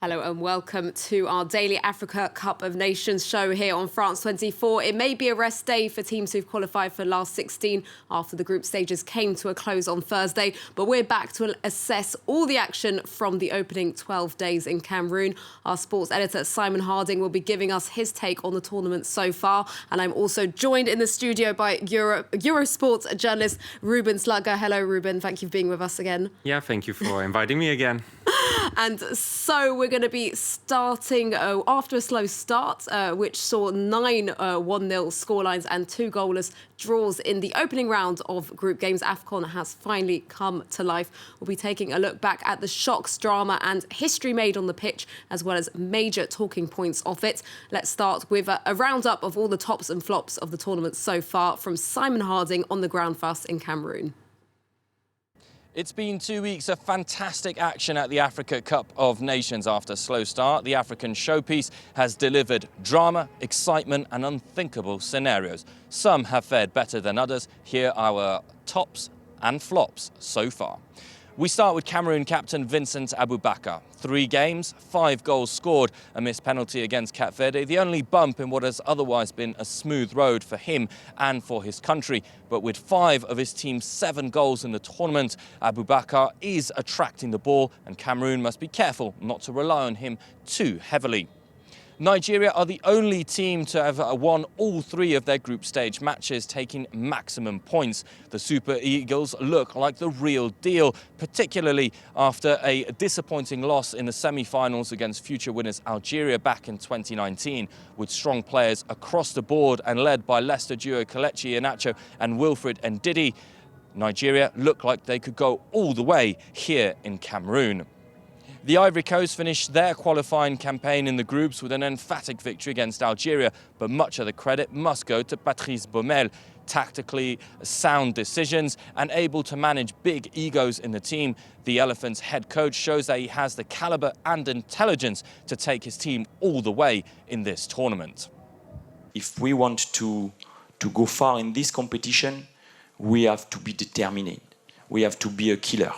Hello and welcome to our daily Africa Cup of Nations show here on France 24. It may be a rest day for teams who've qualified for last 16 after the group stages came to a close on Thursday, but we're back to assess all the action from the opening 12 days in Cameroon. Our sports editor Simon Harding will be giving us his take on the tournament so far, and I'm also joined in the studio by Eurosport journalist Ruben Slagter. Hello Ruben, thank you for being with us again. Yeah, thank you for inviting me again. And so we're going to be starting after a slow start, which saw 9 1-0 scorelines and 2 goalless draws in the opening round of group games. AFCON has finally come to life. We'll be taking a look back at the shocks, drama and history made on the pitch, as well as major talking points of it. Let's start with a roundup of all the tops and flops of the tournament so far from Simon Harding on the ground for us in Cameroon. It's been 2 weeks of fantastic action at the Africa Cup of Nations. After a slow start, the African showpiece has delivered drama, excitement and unthinkable scenarios. Some have fared better than others. Here are our tops and flops so far. We start with Cameroon captain Vincent Aboubakar. 3 games, 5 goals scored, a missed penalty against Cape Verde, the only bump in what has otherwise been a smooth road for him and for his country. But with 5 of his team's 7 goals in the tournament, Aboubakar is attracting the ball and Cameroon must be careful not to rely on him too heavily. Nigeria are the only team to have won all 3 of their group stage matches, taking maximum points. The Super Eagles look like the real deal, particularly after a disappointing loss in the semi-finals against future winners Algeria back in 2019. With strong players across the board and led by Leicester duo Kelechi Iheanacho and Wilfred Ndidi, Nigeria look like they could go all the way here in Cameroon. The Ivory Coast finished their qualifying campaign in the groups with an emphatic victory against Algeria, but much of the credit must go to Patrice Baumel. Tactically sound decisions and able to manage big egos in the team, the Elephants' head coach shows that he has the calibre and intelligence to take his team all the way in this tournament. If we want to go far in this competition, we have to be determined. We have to be a killer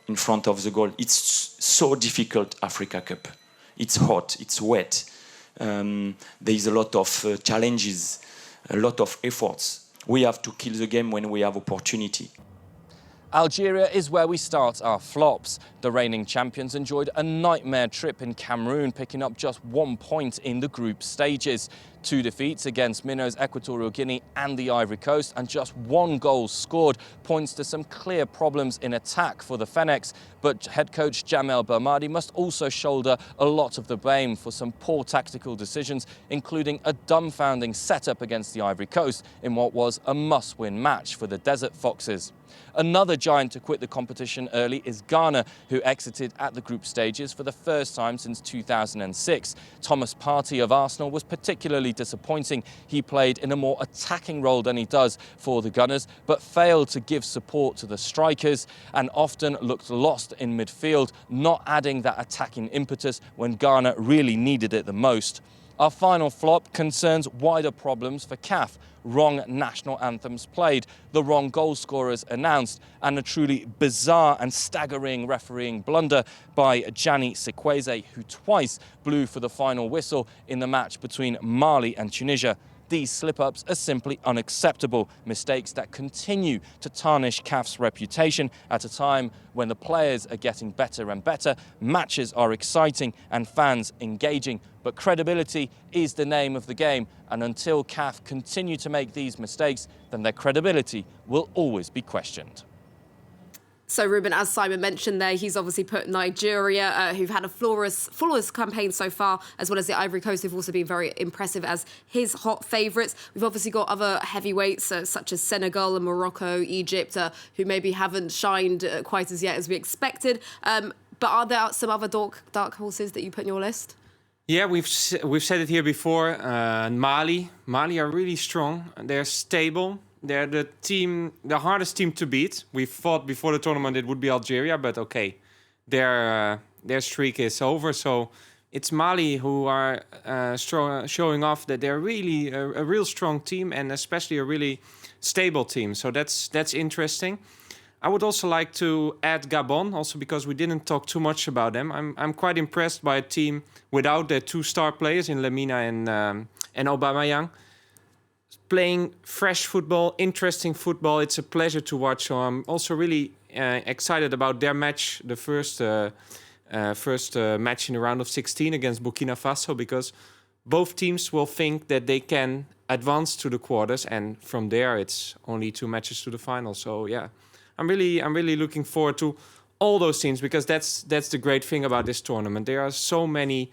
in front of the goal. It's so difficult, Africa Cup. It's hot, it's wet. There is a lot of challenges, a lot of efforts. We have to kill the game when we have opportunity. Algeria is where we start our flops. The reigning champions enjoyed a nightmare trip in Cameroon, picking up just 1 point in the group stages. 2 defeats against Minnows, Equatorial Guinea and the Ivory Coast, and just 1 goal scored points to some clear problems in attack for the Fennecs. But head coach Jamel Belmadi must also shoulder a lot of the blame for some poor tactical decisions, including a dumbfounding setup against the Ivory Coast in what was a must-win match for the Desert Foxes. Another giant to quit the competition early is Ghana, who exited at the group stages for the first time since 2006. Thomas Partey of Arsenal was particularly disappointing. He played in a more attacking role than he does for the Gunners, but failed to give support to the strikers and often looked lost in midfield, not adding that attacking impetus when Ghana really needed it the most. Our final flop concerns wider problems for CAF. Wrong national anthems played, the wrong goal scorers announced, and a truly bizarre and staggering refereeing blunder by Gianni Sikweze, who twice blew for the final whistle in the match between Mali and Tunisia. These slip-ups are simply unacceptable, mistakes that continue to tarnish CAF's reputation at a time when the players are getting better and better, matches are exciting and fans engaging. But credibility is the name of the game, and until CAF continue to make these mistakes, then their credibility will always be questioned. So, Ruben, as Simon mentioned there, he's obviously put Nigeria, who've had a flawless campaign so far, as well as the Ivory Coast, who've also been very impressive as his hot favourites. We've obviously got other heavyweights, such as Senegal and Morocco, Egypt, who maybe haven't shined quite as yet as we expected. But are there some other dark horses that you put in your list? Yeah, we've said it here before. Mali are really strong. They're stable. They're the hardest team to beat. We thought before the tournament it would be Algeria, but okay, their streak is over. So it's Mali who are showing off that they're really a real strong team, and especially a really stable team. So that's interesting. I would also like to add Gabon, also because we didn't talk too much about them. I'm quite impressed by a team without their 2 star players in Lemina and Aubameyang. Playing fresh football, interesting football. It's a pleasure to watch. So I'm also really excited about their match, the first match in the round of 16 against Burkina Faso, because both teams will think that they can advance to the quarters, and from there it's only 2 matches to the final. So yeah, I'm really looking forward to all those teams, because that's the great thing about this tournament. There are so many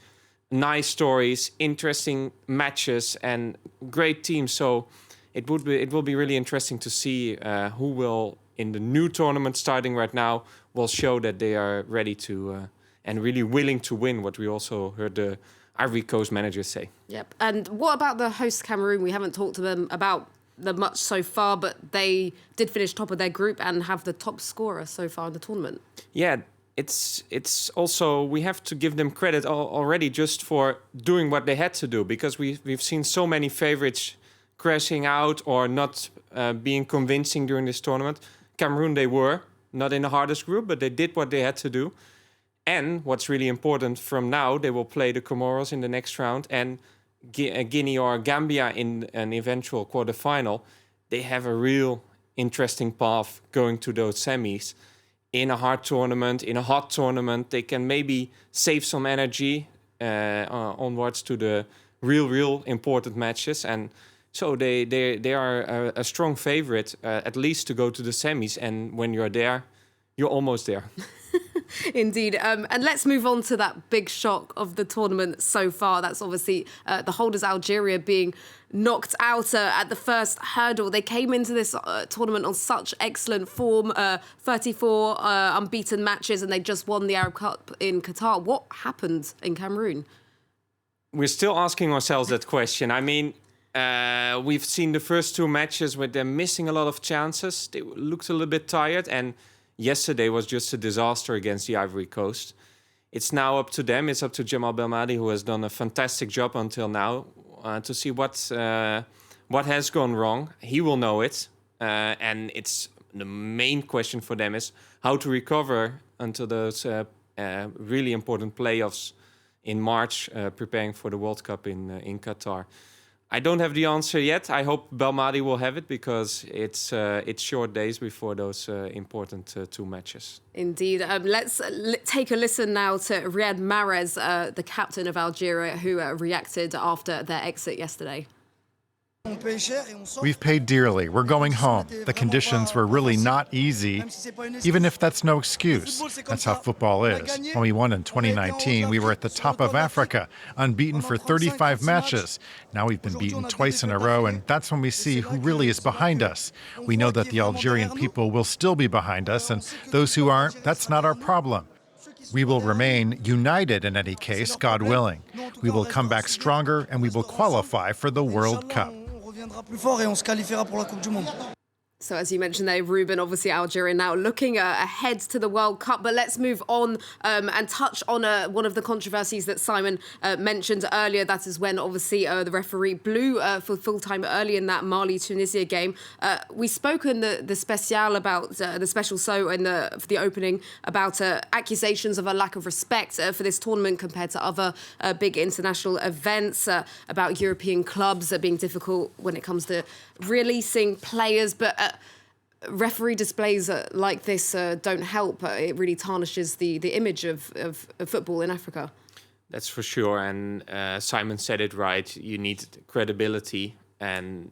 nice stories, interesting matches, and great teams. So it will be really interesting to see who will, in the new tournament starting right now, will show that they are ready to and really willing to win, what we also heard the Ivory Coast managers say. Yep. And what about the host Cameroon? We haven't talked to them about them much so far, but they did finish top of their group and have the top scorer so far in the tournament. Yeah, it's also, we have to give them credit already just for doing what they had to do, because we've seen so many favorites crashing out or not being convincing during this tournament. Cameroon, they were not in the hardest group, but they did what they had to do. And what's really important, from now, they will play the Comoros in the next round and Guinea or Gambia in an eventual quarterfinal. They have a real interesting path going to those semis. In a hard tournament, in a hot tournament, they can maybe save some energy onwards to the real important matches. And so they are a strong favorite, at least to go to the semis. And when you're there, you're almost there. Indeed. And let's move on to that big shock of the tournament so far. That's obviously the holders Algeria being knocked out at the first hurdle. They came into this tournament on such excellent form, 34 unbeaten matches, and they just won the Arab Cup in Qatar. What happened in Cameroon? We're still asking ourselves that question. I mean, we've seen the first 2 matches where they're missing a lot of chances. They looked a little bit tired, and yesterday was just a disaster against the Ivory Coast. It's now up to them. It's up to Jamal Belmadi, who has done a fantastic job until now, to see what has gone wrong. He will know it. And it's the main question for them is how to recover until those really important playoffs in March, preparing for the World Cup in Qatar. I don't have the answer yet. I hope Belmadi will have it, because it's short days before those important 2 matches. Indeed. Let's take a listen now to Riyad Mahrez, the captain of Algeria, who reacted after their exit yesterday. We've paid dearly. We're going home. The conditions were really not easy, even if that's no excuse. That's how football is. When we won in 2019, we were at the top of Africa, unbeaten for 35 matches. Now we've been beaten twice in a row, and that's when we see who really is behind us. We know that the Algerian people will still be behind us, and those who aren't, that's not our problem. We will remain united in any case, God willing. We will come back stronger, and we will qualify for the World Cup. So as you mentioned there, Ruben, obviously Algeria now looking ahead to the World Cup. But let's move on and touch on one of the controversies that Simon mentioned earlier. That is when obviously the referee blew for full time early in that Mali-Tunisia game. We spoke in the special about the special so in for the opening about accusations of a lack of respect for this tournament compared to other big international events, about European clubs being difficult when it comes to releasing players, but referee displays like this don't help. It really tarnishes the image of football in Africa. That's for sure, and Simon said it right. You need credibility, and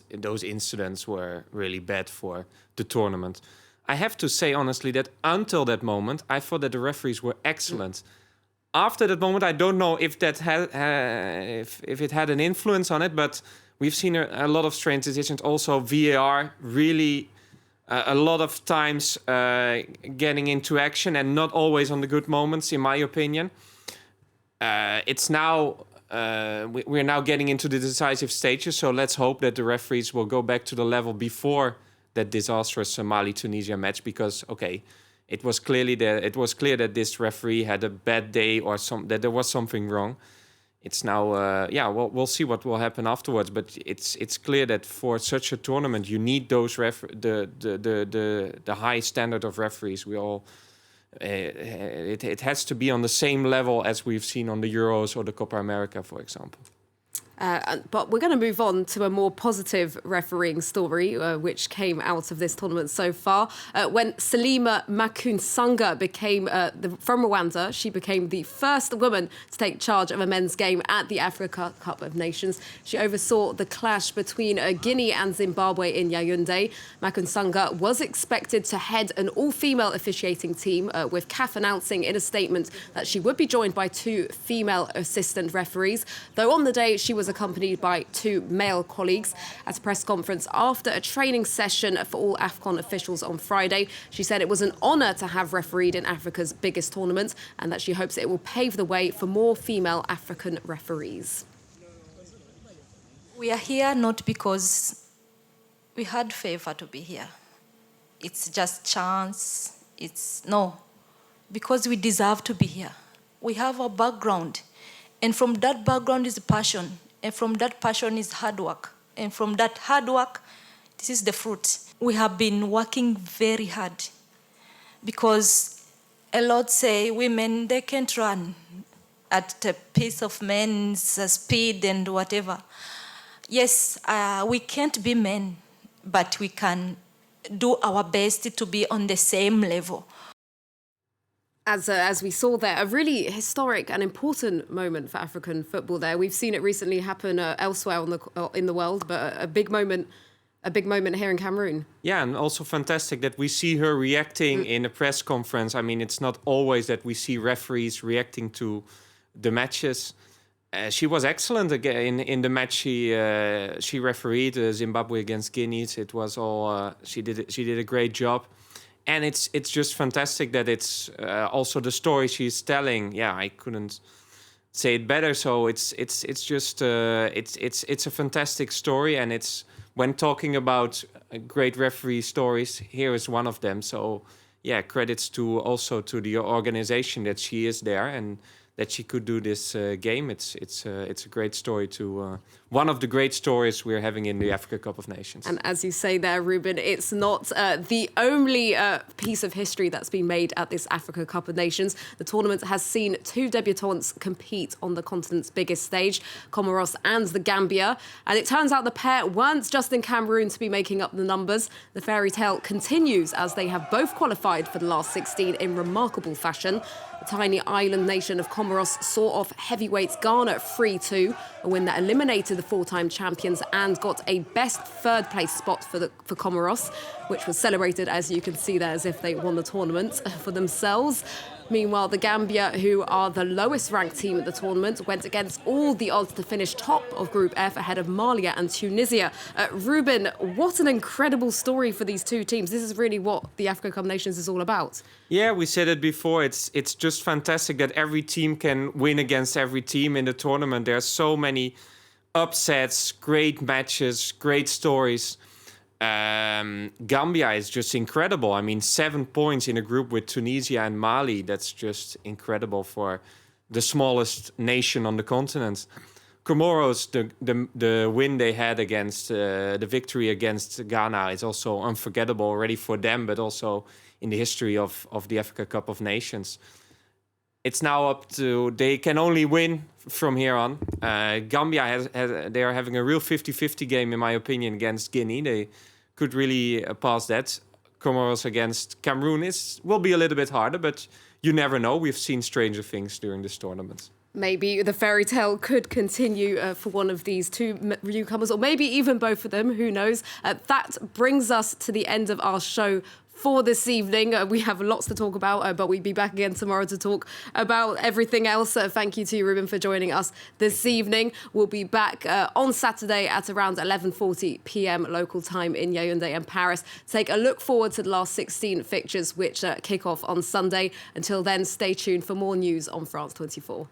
those incidents were really bad for the tournament. I have to say honestly that until that moment, I thought that the referees were excellent. After that moment, I don't know if that had if it had an influence on it, but we've seen a lot of strange decisions. Also, VAR really a lot of times getting into action and not always on the good moments, in my opinion. It's now we're now getting into the decisive stages, so let's hope that the referees will go back to the level before that disastrous Mali-Tunisia match, because it was clear that this referee had a bad day or that there was something wrong. it's now, we'll see what will happen afterwards. But it's clear that for such a tournament, you need those the high standard of referees. We all it has to be on the same level as we've seen on the Euros or the Copa America, for example. But we're going to move on to a more positive refereeing story, which came out of this tournament so far. When Selina Sykes became, from Rwanda, she became the first woman to take charge of a men's game at the Africa Cup of Nations. She oversaw the clash between Guinea and Zimbabwe in Yaoundé. Sykes was expected to head an all-female officiating team, with CAF announcing in a statement that she would be joined by 2 female assistant referees, though on the day she was accompanied by 2 male colleagues. At a press conference after a training session for all AFCON officials on Friday, she said it was an honour to have refereed in Africa's biggest tournament and that she hopes it will pave the way for more female African referees. We are here not because we had favour to be here. It's just chance. Because we deserve to be here. We have a background, and from that background is passion. And from that passion is hard work. And from that hard work, this is the fruit. We have been working very hard because a lot say women, they can't run at the pace of men's speed and whatever. Yes, we can't be men, but we can do our best to be on the same level. As we saw there, a really historic and important moment for African football there. We've seen it recently happen elsewhere in the world, but a big moment here in Cameroon. Yeah, and also fantastic that we see her reacting in a press conference. I mean, it's not always that we see referees reacting to the matches. She was excellent again in the match she refereed Zimbabwe against Guinea. It was all she did a great job. And it's just fantastic that it's also the story she's telling. Yeah, I couldn't say it better. So it's a fantastic story, and it's when talking about great referee stories, here is one of them. So yeah, credits to the organization that she is there and that she could do this game. It's a great story to one of the great stories we're having in the Africa Cup of Nations. And as you say there, Ruben, it's not the only piece of history that's been made at this Africa Cup of Nations. The tournament has seen 2 debutantes compete on the continent's biggest stage, Comoros and the Gambia. And it turns out the pair weren't just in Cameroon to be making up the numbers. The fairy tale continues as they have both qualified for the last 16 in remarkable fashion. The tiny island nation of Comoros saw off heavyweights Ghana 3-2, a win that eliminated the 4-time champions and got a best third-place spot for Comoros, which was celebrated, as you can see there, as if they won the tournament for themselves. Meanwhile, the Gambia, who are the lowest-ranked team at the tournament, went against all the odds to finish top of Group F ahead of Mali and Tunisia. Ruben, what an incredible story for these 2 teams. This is really what the Africa Cup of Nations is all about. Yeah, we said it before. It's just fantastic that every team can win against every team in the tournament. There are so many upsets, great matches, great stories. Gambia is just incredible. I mean, 7 points in a group with Tunisia and Mali. That's just incredible for the smallest nation on the continent. Comoros, the win they had against the victory against Ghana is also unforgettable already for them, but also in the history of the Africa Cup of Nations. It's now up to, they can only win from here on. Gambia they are having a real 50-50 game, in my opinion, against Guinea. They could really pass that. Comoros against Cameroon will be a little bit harder, but you never know. We've seen stranger things during this tournament. Maybe the fairy tale could continue for one of these 2 newcomers, or maybe even both of them, who knows. That brings us to the end of our show for this evening. We have lots to talk about, but we'll be back again tomorrow to talk about everything else. Thank you to you, Ruben, for joining us this evening. We'll be back on Saturday at around 11:40 p.m. local time in Yaoundé and Paris. Take a look forward to the last 16 fixtures, which kick off on Sunday. Until then, stay tuned for more news on France 24.